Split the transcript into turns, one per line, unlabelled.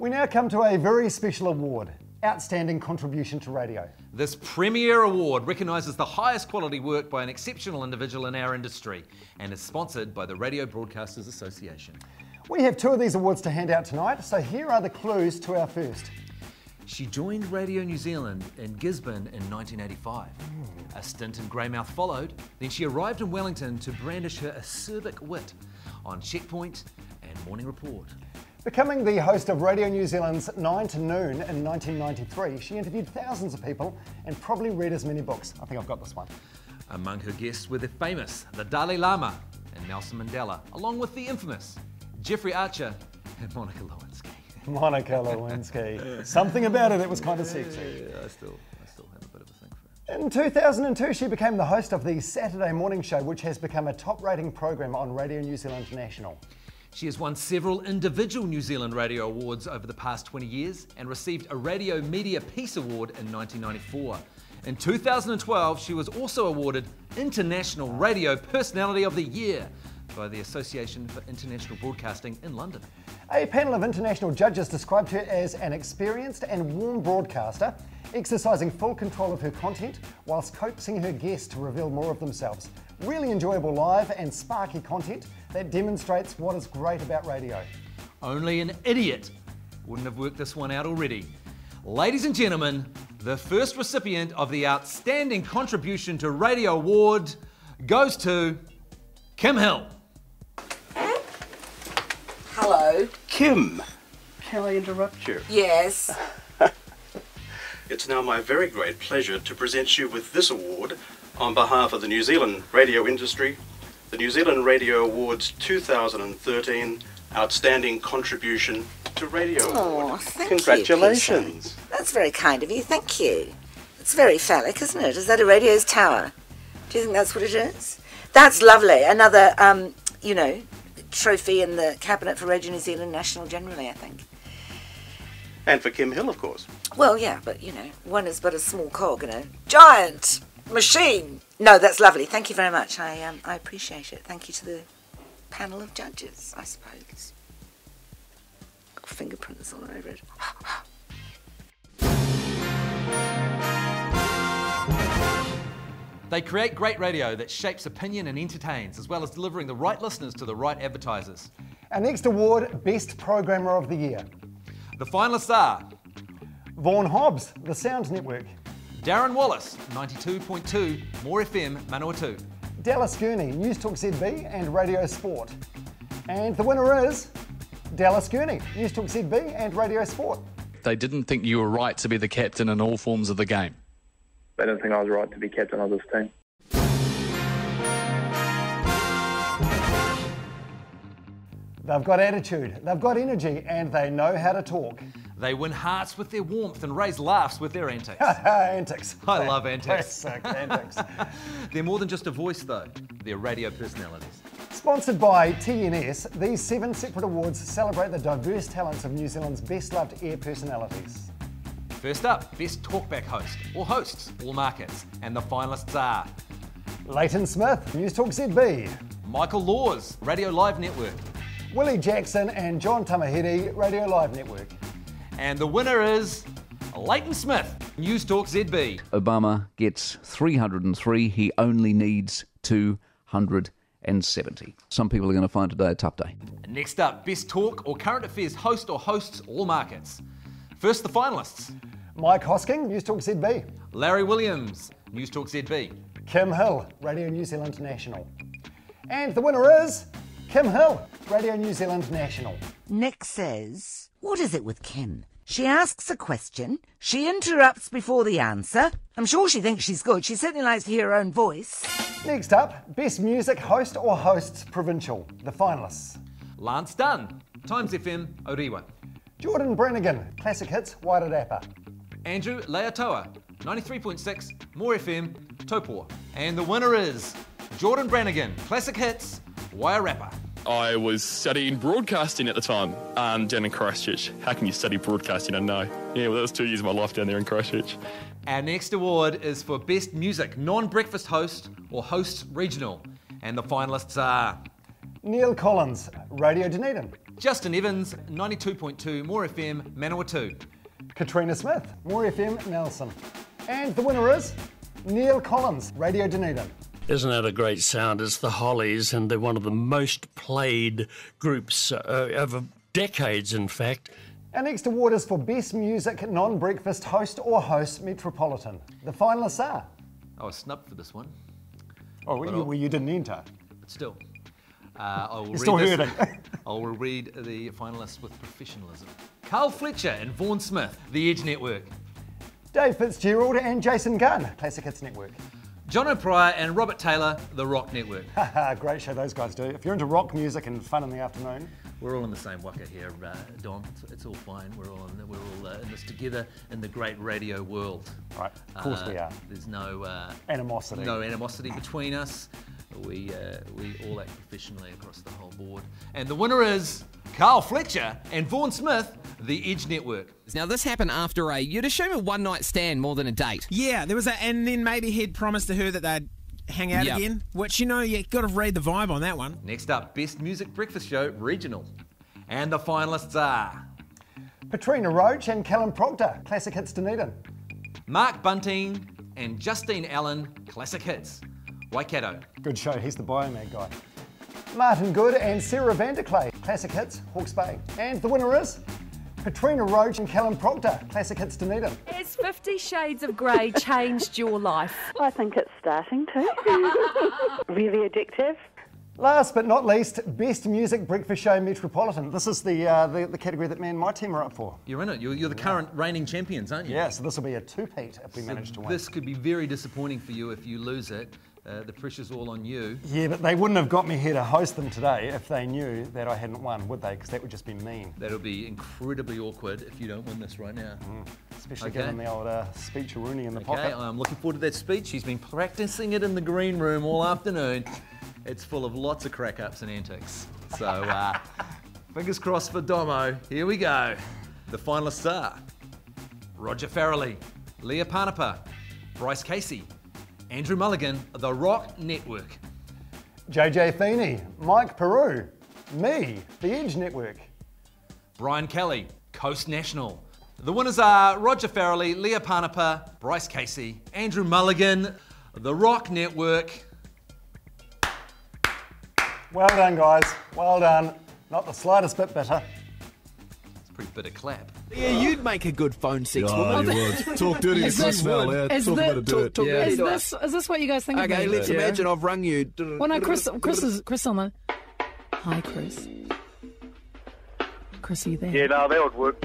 We now come to a very special award, Outstanding Contribution to Radio.
This premier award recognises the highest quality work by an exceptional individual in our industry and is sponsored by the Radio Broadcasters Association.
We have two of these awards to hand out tonight, so here are the clues to our first.
She joined Radio New Zealand in Gisborne in 1985. A stint in Greymouth followed, then she arrived in Wellington to brandish her acerbic wit on Checkpoint and Morning Report.
Becoming the host of Radio New Zealand's 9 to Noon in 1993, she interviewed thousands of people and probably read as many books. I think I've got this one.
Among her guests were the famous, the Dalai Lama and Nelson Mandela, along with the infamous Jeffrey Archer and Monica Lewinsky.
Monica Lewinsky. Something about her that was kind of sexy.
I still have a bit of a thing for her.
In 2002, she became the host of the Saturday Morning Show, which has become a top-rating program on Radio New Zealand National.
She has won several individual New Zealand radio awards over the past 20 years and received a Radio Media Peace Award in 1994. In 2012, she was also awarded International Radio Personality of the Year by the Association for International Broadcasting in London.
A panel of international judges described her as an experienced and warm broadcaster, exercising full control of her content whilst coaxing her guests to reveal more of themselves. Really enjoyable live and sparky content that demonstrates what is great about radio.
Only an idiot wouldn't have worked this one out already. Ladies and gentlemen, the first recipient of the Outstanding Contribution to Radio Award goes to Kim Hill.
Hello.
Kim, can I interrupt you?
Yes.
It's now my very great pleasure to present you with this award on behalf of the New Zealand radio industry, the New Zealand Radio Awards 2013 Outstanding Contribution to Radio Award.
Thank
Congratulations.
You, Peter. That's very kind of you, thank you. It's very phallic, isn't it? Is that a radio's tower? Do you think that's what it is? That's lovely. Another, trophy in the cabinet for Radio New Zealand National generally, I think.
And for Kim Hill, of course.
Well, yeah, but, one is but a small cog in a giant machine. No, that's lovely. Thank you very much. I appreciate it. Thank you to the panel of judges, I suppose. Got fingerprints all over it.
They create great radio that shapes opinion and entertains, as well as delivering the right listeners to the right advertisers.
Our next award, Best Programmer of the Year.
The finalists are
Vaughan Hobbs, The Sound Network.
Darren Wallace, 92.2 More FM Manawatu.
Dallas Gurney, News Talk ZB and Radio Sport. And the winner is Dallas Gurney, News Talk ZB and Radio Sport.
They didn't think you were right to be the captain in all forms of the game.
They didn't think I was right to be captain of this team.
They've got attitude, they've got energy, and they know how to talk.
They win hearts with their warmth and raise laughs with their antics.
Antics.
I love antics.
Classic antics.
They're more than just a voice, though. They're radio personalities.
Sponsored by TNS, these 7 separate awards celebrate the diverse talents of New Zealand's best-loved air personalities.
First up, Best Talkback Host, or Hosts, all markets. And the finalists are
Leighton Smith, News Talk ZB.
Michael Laws, Radio Live Network.
Willie Jackson and John Tamahiri, Radio Live Network.
And the winner is Leighton Smith, News Talk ZB.
Obama gets 303, he only needs 270. Some people are going to find today a tough day.
Next up, Best Talk or Current Affairs Host or Hosts, all markets. First, the finalists.
Mike Hosking, News Talk ZB.
Larry Williams, News Talk ZB.
Kim Hill, Radio New Zealand National. And the winner is Kim Hill, Radio New Zealand National.
Nick says, what is it with Kim? She asks a question, she interrupts before the answer. I'm sure she thinks she's good. She certainly likes to hear her own voice.
Next up, Best Music Host or Hosts Provincial. The finalists.
Lance Dunn, Times FM, Orewa.
Jordan Brannigan, Classic Hits, Wairarapa.
Andrew Leatoa, 93.6 More FM, Taupo. And the winner is Jordan Brannigan, Classic Hits, Wairarapa.
I was studying broadcasting at the time down in Christchurch. How can you study broadcasting? I don't know. Yeah, well, that was 2 years of my life down there in Christchurch.
Our next award is for Best Music Non-Breakfast Host or Hosts Regional. And the finalists are
Neil Collins, Radio Dunedin.
Justin Evans, 92.2 More FM, Manawatu.
Katrina Smith, More FM, Nelson. And the winner is Neil Collins, Radio Dunedin.
Isn't that a great sound? It's the Hollies, and they're one of the most played groups over decades, in fact.
Our next award is for Best Music Non-Breakfast Host or Host Metropolitan. The finalists are...
I was snubbed for this one.
Oh, well, you didn't enter.
Still. I will
Still
read
heard
this.
it.
I will read the finalists with professionalism. Carl Fletcher and Vaughan Smith, The Edge Network.
Dave Fitzgerald and Jason Gunn, Classic Hits Network.
John O'Pryor and Robert Taylor, The Rock Network.
Great show those guys do. If you're into rock music and fun in the afternoon.
We're all in the same waka here, Dom. It's all fine. We're all in this together in the great radio world.
Right, of course we are.
There's no
animosity.
No animosity between us. We all act professionally across the whole board. And the winner is Carl Fletcher and Vaughan Smith, The Edge Network.
Now this happened after you'd assume a one-night stand more than a date.
Yeah, there was and then maybe he'd promised to her that they'd hang out again, which, you got to read the vibe on that one.
Next up, Best Music Breakfast Show, Regional. And the finalists are...
Patrina Roach and Callum Proctor, Classic Hits Dunedin.
Mark Bunting and Justine Allen, Classic Hits, Waikato.
Good show, he's the Biomag guy. Martin Good and Sarah Vanderclay, Classic Hits, Hawke's Bay. And the winner is... Patrina Roach and Callum Proctor, Classic Hits Dunedin.
Has 50 Shades of Grey changed your life?
I think it's starting to. Really addictive.
Last but not least, Best Music Breakfast Show Metropolitan. This is the category that me and my team are up for.
You're in it. You're the current reigning champions, aren't you?
Yeah, so this will be a two-peat if we manage to win.
This could be very disappointing for you if you lose it. The pressure's all on you.
Yeah, but they wouldn't have got me here to host them today if they knew that I hadn't won, would they? Because that would just be mean.
That'll be incredibly awkward if you don't win this right now.
Especially given the old speech-a-rooney in the pocket.
Okay, I'm looking forward to that speech. He's been practicing it in the green room all afternoon. It's full of lots of crack-ups and antics. So, fingers crossed for Domo. Here we go. The finalists are Roger Farrelly, Leah Panapa, Bryce Casey, Andrew Mulligan, The Rock Network.
JJ Feeney, Mike Peru, me, The Edge Network.
Brian Kelly, Coast National. The winners are Roger Farrelly, Leah Panapa, Bryce Casey, Andrew Mulligan, The Rock Network.
Well done, guys. Well done. Not the slightest bit bitter.
It's a pretty bitter clap.
Yeah, you'd make a good phone sex woman.
You would. Talk dirty to the smell, Talk about a dirt.
Is this what you guys think of me?
Okay, let's imagine I've rung you.
Well, no, Chris on the... Hi, Chris. Chris, are you there?
Yeah, no, that would work.